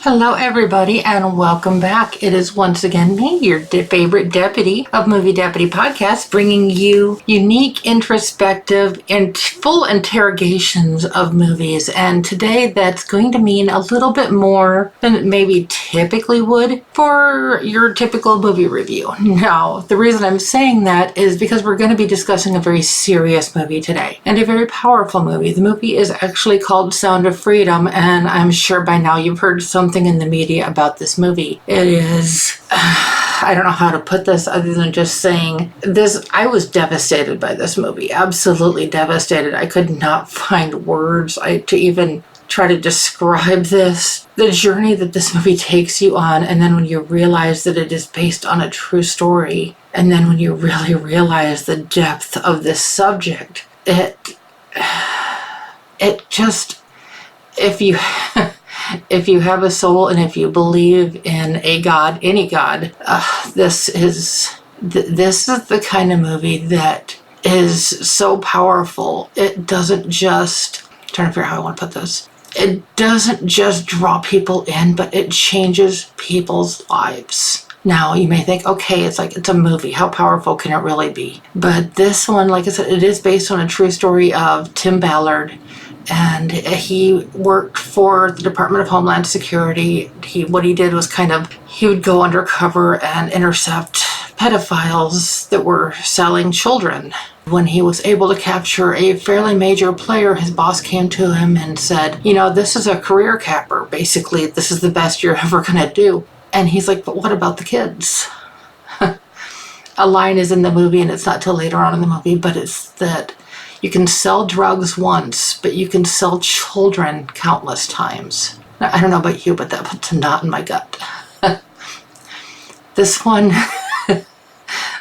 Hello everybody and welcome back. It is once again me, your favorite deputy of Movie Deputy Podcast, bringing you unique, introspective, and full interrogations of movies. And today that's going to mean a little bit more than it maybe typically would for your typical movie review. Now, the reason I'm saying that is because we're going to be discussing a very serious movie today and a very powerful movie. The movie is actually called Sound of Freedom, and I'm sure by now you've heard something in the media about this movie. It is, I don't know how to put this other than just saying this. I was devastated by this movie, absolutely devastated. I could not find words to even try to describe this, the journey that this movie takes you on, and then when you realize that it is based on a true story, and then when you really realize the depth of this subject, it just, if you have a soul and if you believe in a God, any God, this is the kind of movie that is so powerful. It doesn't just, I'm trying to figure out how I want to put this. It doesn't just draw people in, but it changes people's lives. Now, you may think, okay, it's a movie. How powerful can it really be? But this one, like I said, it is based on a true story of Tim Ballard. And he worked for the Department of Homeland Security. What he did was he would go undercover and intercept pedophiles that were selling children. When he was able to capture a fairly major player, his boss came to him and said, this is a career capper. Basically, this is the best you're ever going to do. And he's like, but what about the kids? A line is in the movie, and it's not till later on in the movie, but it's that you can sell drugs once, but you can sell children countless times. Now, I don't know about you, but that puts a knot in my gut. This one,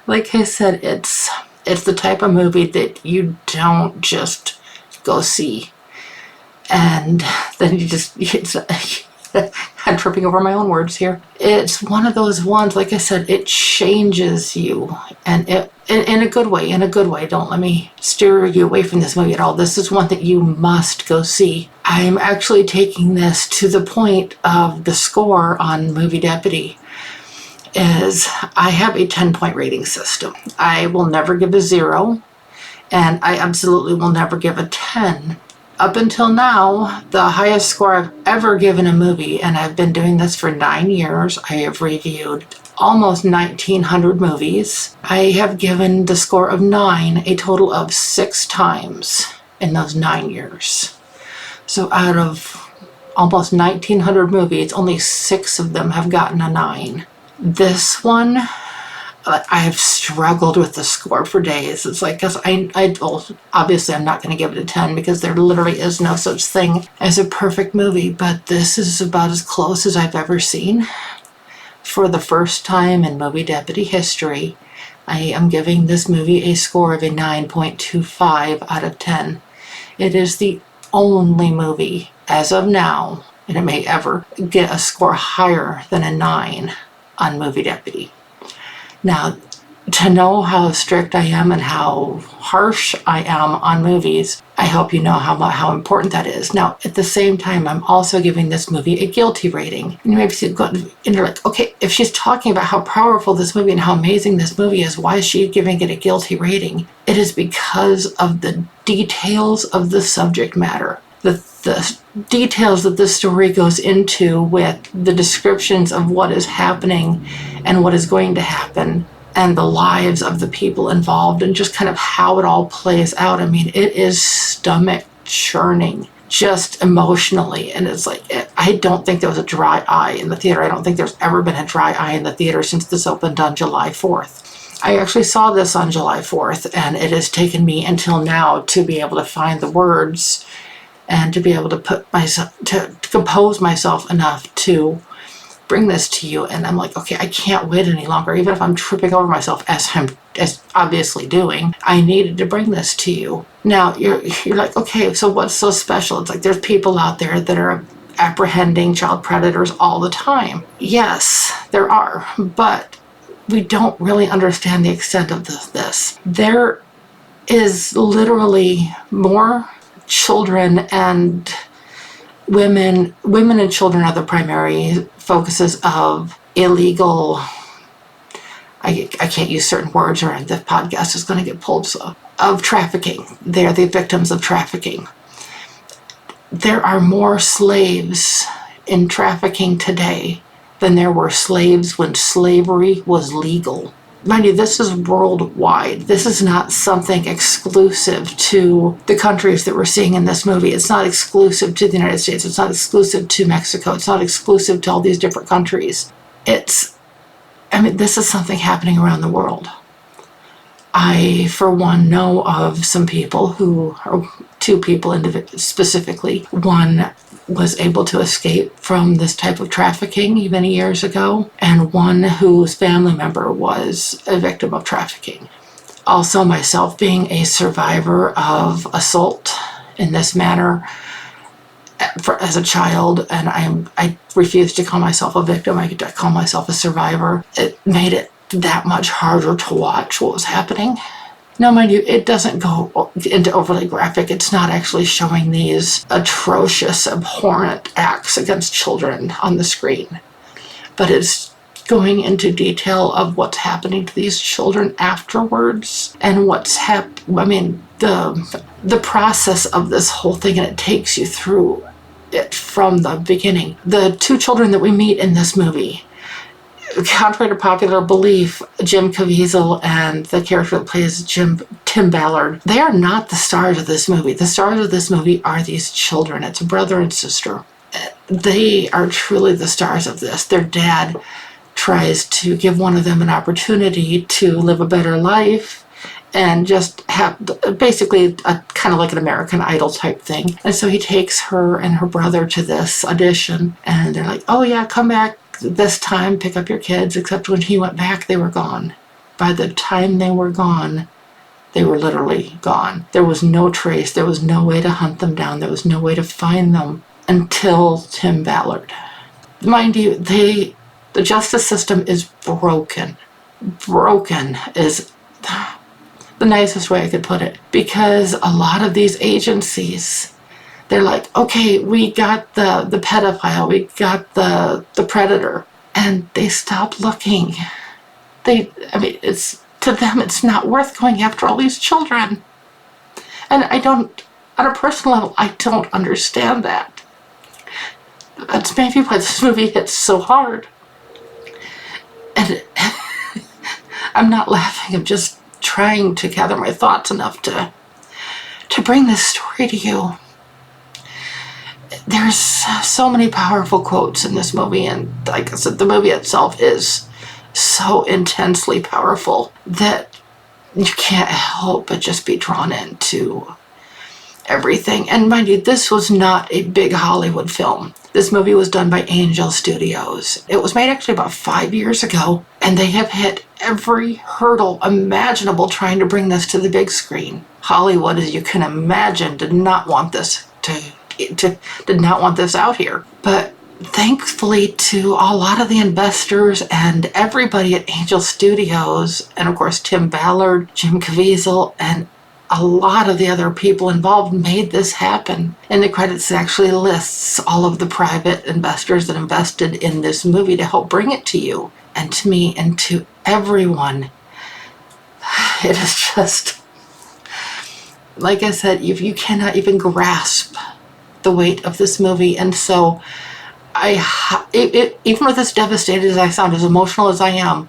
like I said, it's the type of movie that you don't just go see. And then I'm tripping over my own words here. It's one of those ones, like I said, it changes you, and in a good way, Don't let me steer you away from this movie at all. This is one that you must go see. I'm actually taking this to the point of the score on Movie Deputy. Is I have a 10-point rating system. I will never give a 0, and I absolutely will never give a 10. Up until now, the highest score I've ever given a movie, and I've been doing this for 9 years, I have reviewed almost 1,900 movies. I have given the score of 9 a total of 6 times in those 9 years. So out of almost 1,900 movies, only 6 of them have gotten a 9. This one, I have struggled with the score for days. It's because obviously I'm not going to give it a 10 because there literally is no such thing as a perfect movie, but this is about as close as I've ever seen. For the first time in Movie Deputy history, I am giving this movie a score of a 9.25 out of 10. It is the only movie, as of now, and it may ever get a score higher than a 9 on Movie Deputy. Now, to know how strict I am and how harsh I am on movies, I hope you know how important that is. Now, at the same time, I'm also giving this movie a guilty rating. And you may be going, and you're like, okay, if she's talking about how powerful this movie and how amazing this movie is, why is she giving it a guilty rating? It is because of the details of the subject matter. The details that the story goes into with the descriptions of what is happening and what is going to happen and the lives of the people involved and just how it all plays out. I mean, it is stomach churning, just emotionally. And it's I don't think there was a dry eye in the theater. I don't think there's ever been a dry eye in the theater since this opened on July 4th. I actually saw this on July 4th, and it has taken me until now to be able to find the words and to be able to to compose myself enough to bring this to you. And I'm like, okay, I can't wait any longer. Even if I'm tripping over myself, as I'm obviously doing, I needed to bring this to you. Now, you're like, okay, so what's so special? It's there's people out there that are apprehending child predators all the time. Yes, there are, but we don't really understand the extent of this. There is literally more children and women and children are the primary focuses of illegal, I can't use certain words or the podcast is going to get pulled, so, of trafficking. They're the victims of trafficking. There are more slaves in trafficking today than there were slaves when slavery was legal. Mind you, this is worldwide. This is not something exclusive to the countries that we're seeing in this movie. It's not exclusive to the United States. It's not exclusive to Mexico. It's not exclusive to all these different countries. This is something happening around the world. I, for one, know of some people or two people specifically. One was able to escape from this type of trafficking many years ago, and one whose family member was a victim of trafficking. Also, myself being a survivor of assault in this manner as a child, and I refuse to call myself a victim. I call myself a survivor. It made it that much harder to watch what was happening. Now, mind you, it doesn't go into overly graphic. It's not actually showing these atrocious, abhorrent acts against children on the screen. But it's going into detail of what's happening to these children afterwards and the process of this whole thing, and it takes you through it from the beginning. The two children that we meet in this movie, contrary to popular belief, Jim Caviezel and the character that plays Tim Ballard, they are not the stars of this movie. The stars of this movie are these children. It's a brother and sister. They are truly the stars of this. Their dad tries to give one of them an opportunity to live a better life and just have basically a kind of like an American Idol type thing. And so he takes her and her brother to this audition, and they're like, oh yeah, come back this time, pick up your kids. Except when he went back, they were gone. By the time they were gone, they were literally gone. There was no trace. There was no way to hunt them down. There was no way to find them until Tim Ballard. Mind you, the justice system is broken. Broken is the nicest way I could put it, because a lot of these agencies, they're like, okay, we got the pedophile, we got the predator, and they stop looking. It's to them, it's not worth going after all these children. And on a personal level, I don't understand that. That's maybe why this movie hits so hard. And I'm not laughing, I'm just trying to gather my thoughts enough to bring this story to you. There's so many powerful quotes in this movie, and like I said, the movie itself is so intensely powerful that you can't help but just be drawn into everything. And mind you, this was not a big Hollywood film. This movie was done by Angel Studios. It was made actually about 5 years ago, and they have hit every hurdle imaginable trying to bring this to the big screen. Hollywood, as you can imagine, did not want this out here. But thankfully to a lot of the investors and everybody at Angel Studios, and of course Tim Ballard, Jim Caviezel, and a lot of the other people involved made this happen. In the credits, it actually lists all of the private investors that invested in this movie to help bring it to you and to me and to everyone. It is just, like I said, you cannot even grasp the weight of this movie. And so even with as devastated as I sound, as emotional as I am,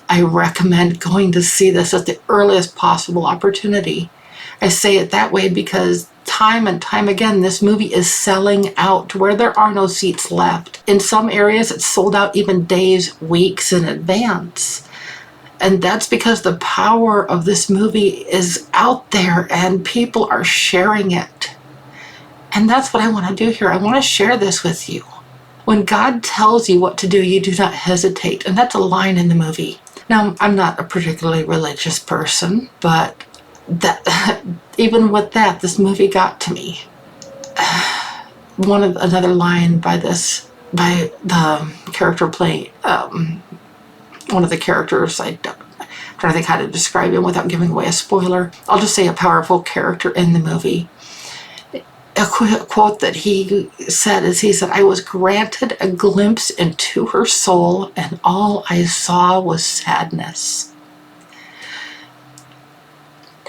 I recommend going to see this at the earliest possible opportunity. I say it that way because time and time again, this movie is selling out to where there are no seats left. In some areas, it's sold out even days, weeks in advance. And that's because the power of this movie is out there and people are sharing it. And that's what I want to do here. I want to share this with you. When God tells you what to do, you do not hesitate. And that's a line in the movie. Now, I'm not a particularly religious person, but even with that, this movie got to me. Another line by the character playing one of the characters. I'm trying to think how to describe him without giving away a spoiler. I'll just say a powerful character in the movie. a quote that he said is, he said, "I was granted a glimpse into her soul, and all I saw was sadness."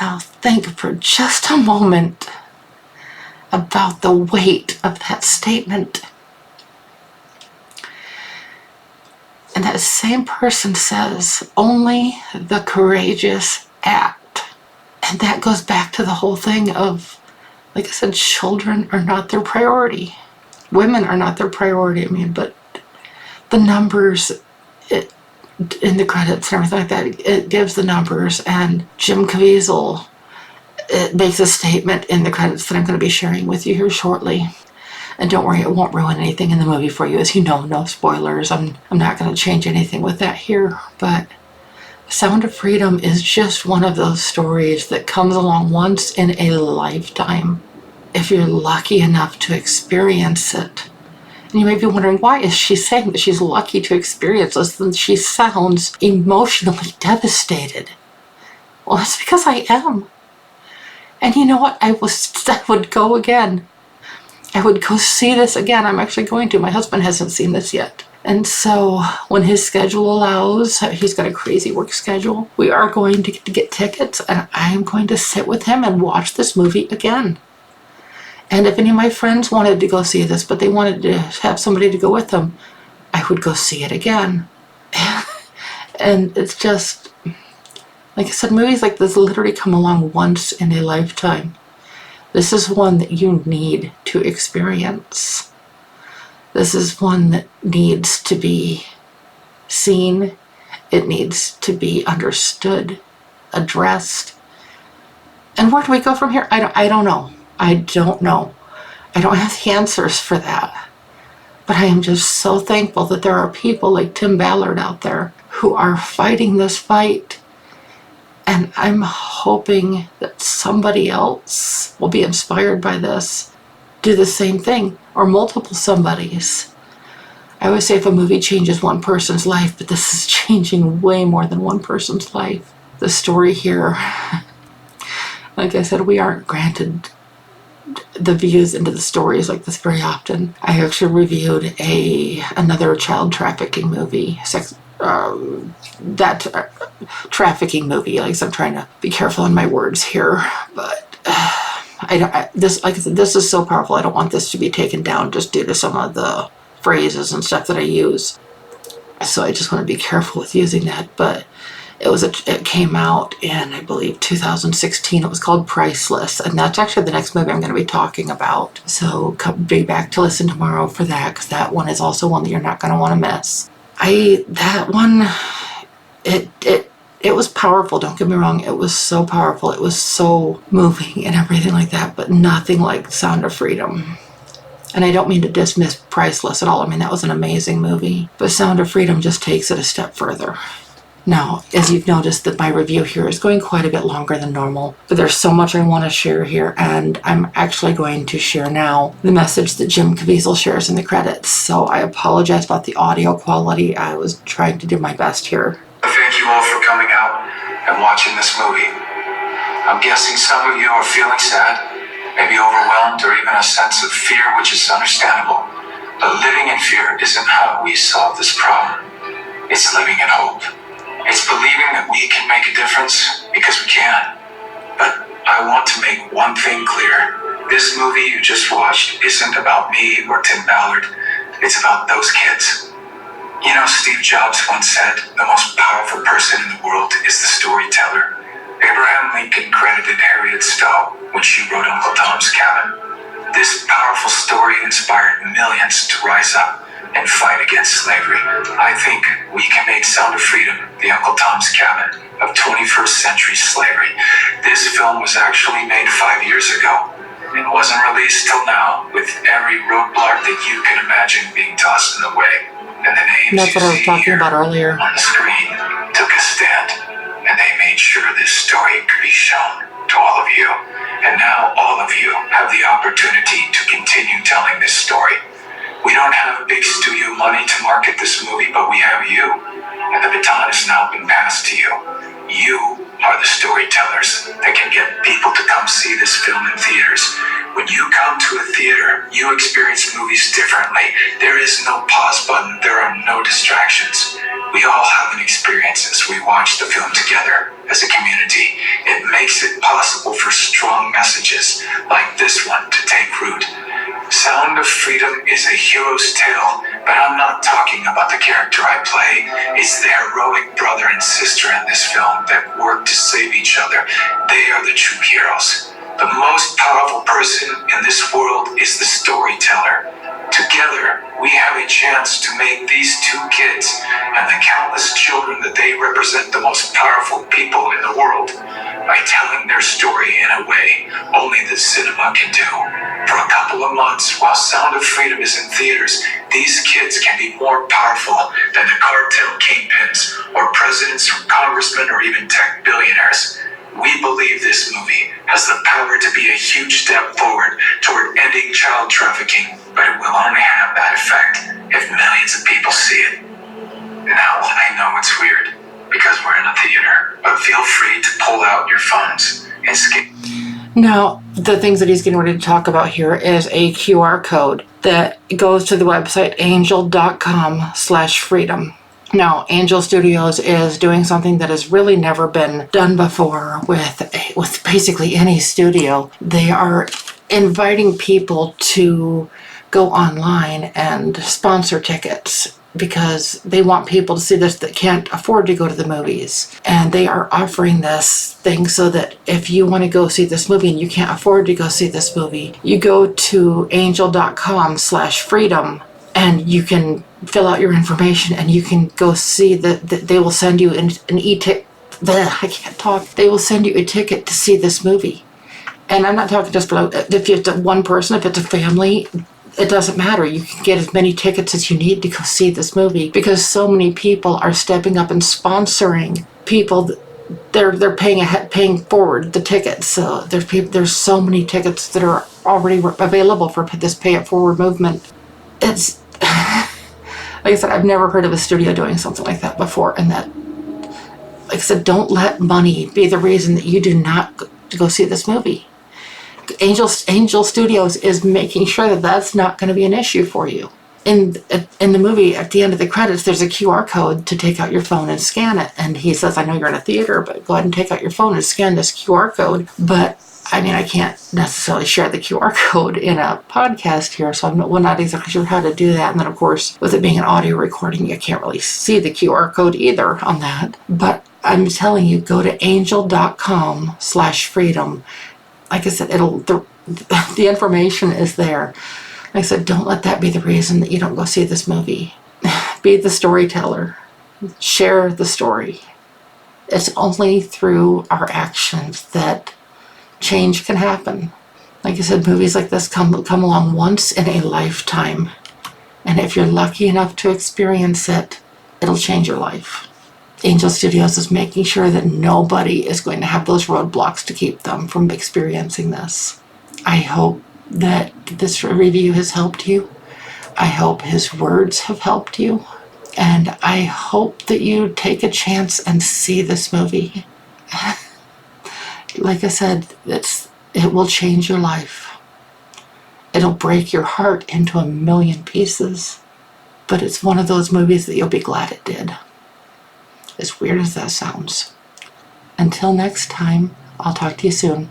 Now think for just a moment about the weight of that statement. And that same person says, "Only the courageous act." And that goes back to the whole thing of, like I said, children are not their priority. Women are not their priority. I mean, but the numbers in the credits and everything like that, it gives the numbers. And Jim Caviezel, it makes a statement in the credits that I'm going to be sharing with you here shortly. And don't worry, it won't ruin anything in the movie for you. As you know, no spoilers. I'm not going to change anything with that here. But Sound of Freedom is just one of those stories that comes along once in a lifetime, if you're lucky enough to experience it. And you may be wondering, why is she saying that she's lucky to experience this? And she sounds emotionally devastated. Well, that's because I am. And you know what? I would go again. I would go see this again. I'm actually going to. My husband hasn't seen this yet. And so when his schedule allows, he's got a crazy work schedule, we are going to get tickets, and I am going to sit with him and watch this movie again. And if any of my friends wanted to go see this, but they wanted to have somebody to go with them, I would go see it again. And it's just, like I said, movies like this literally come along once in a lifetime. This is one that you need to experience. This is one that needs to be seen. It needs to be understood, addressed. And where do we go from here? I don't know. I don't know. I don't have the answers for that. But I am just so thankful that there are people like Tim Ballard out there who are fighting this fight. And I'm hoping that somebody else will be inspired by this, do the same thing, or multiple somebodies. I always say if a movie changes one person's life, but this is changing way more than one person's life. The story here, like I said, we aren't granted the views into the stories like this very often. I actually reviewed another child trafficking movie, trafficking movie. Like I said, I'm trying to be careful in my words here, but this, like I said, this is so powerful. I don't want this to be taken down just due to some of the phrases and stuff that I use. So I just want to be careful with using that. But it came out in, I believe, 2016. It was called Priceless, and that's actually the next movie I'm going to be talking about. So be back to listen tomorrow for that, because that one is also one that you're not going to want to miss. That one, it was powerful, don't get me wrong. It was so powerful. It was so moving and everything like that, but nothing like Sound of Freedom. And I don't mean to dismiss Priceless at all. I mean, that was an amazing movie. But Sound of Freedom just takes it a step further. Now, as you've noticed, that my review here is going quite a bit longer than normal, but there's so much I want to share here, and I'm actually going to share now the message that Jim Caviezel shares in the credits. So I apologize about the audio quality. I was trying to do my best here. Thank you all for coming out and watching this movie. I'm guessing some of you are feeling sad, maybe overwhelmed, or even a sense of fear, which is understandable. But living in fear isn't how we solve this problem. It's living in hope. It's believing that we can make a difference, because we can. But I want to make one thing clear. This movie you just watched isn't about me or Tim Ballard. It's about those kids. You know, Steve Jobs once said, the most powerful person in the world is the storyteller. Abraham Lincoln credited Harriet Stowe when she wrote Uncle Tom's Cabin. This powerful story inspired millions to rise up and fight against slavery. I think we can make Sound of Freedom the Uncle Tom's Cabin of 21st century slavery. This film was actually made 5 years ago and wasn't released till now, with every roadblock that you can imagine being tossed in the way. And the names That's what I was talking about earlier. On the screen took a stand, and they made sure this story could be shown to all of you. And now all of you have the opportunity to continue telling this story. We don't have big studio money to market this movie, but we have you. And the baton has now been passed to you. You are the storytellers that can get people to come see this film in theaters. When you come to a theater, you experience movies differently. There is no pause button. There are no distractions. We all have an experience as we watch the film together as a community. It makes it possible for strong messages like this one to take root. Sound of Freedom is a hero's tale, but I'm not talking about the character I play. It's the heroic brother and sister in this film that work to save each other. They are the true heroes. The most powerful person in this world is the storyteller. Together, we have a chance to make these two kids and the countless children that they represent the most powerful people in the world by telling their story in a way only the cinema can do. For a couple of months, while Sound of Freedom is in theaters, these kids can be more powerful than the cartel kingpins or presidents or congressmen or even tech billionaires. We believe this movie has the power to be a huge step forward toward ending child trafficking, but it will only have that effect if millions of people see it. Now, I know it's weird because we're in a theater, but feel free to pull out your phones and scan. Now, the things that he's getting ready to talk about here is a QR code that goes to the website angel.com/freedom. Now, Angel Studios is doing something that has really never been done before with basically any studio. They are inviting people to go online and sponsor tickets because they want people to see this that can't afford to go to the movies. And they are offering this thing so that if you want to go see this movie and you can't afford to go see this movie, you go to angel.com/freedom and you can fill out your information and you can go see they will send you an e-ticket. I can't talk. They will send you a ticket to see this movie. And I'm not talking just for if it's one person, if it's a family, it doesn't matter. You can get as many tickets as you need to go see this movie because so many people are stepping up and sponsoring people. They're paying forward the tickets. So there's so many tickets that are already available for this pay it forward movement. It's like I said, I've never heard of a studio doing something like that before. And that, like I said, don't let money be the reason that you do not go see this movie. Angel Studios is making sure that that's not going to be an issue for you. In the movie, at the end of the credits, there's a QR code to take out your phone and scan it. And he says, I know you're in a theater, but go ahead and take out your phone and scan this QR code. But I mean, I can't necessarily share the QR code in a podcast here, so I'm not exactly sure how to do that. And then, of course, with it being an audio recording, you can't really see the QR code either on that. But I'm telling you, go to angel.com/freedom. Like I said, the information is there. Like I said, don't let that be the reason that you don't go see this movie. Be the storyteller. Share the story. It's only through our actions that change can happen. Like I said, movies like this come along once in a lifetime. And if you're lucky enough to experience it, it'll change your life. Angel Studios is making sure that nobody is going to have those roadblocks to keep them from experiencing this. I hope that this review has helped you. I hope his words have helped you. And I hope that you take a chance and see this movie. Like I said, it will change your life. It'll break your heart into a million pieces. But it's one of those movies that you'll be glad it did. As weird as that sounds. Until next time, I'll talk to you soon.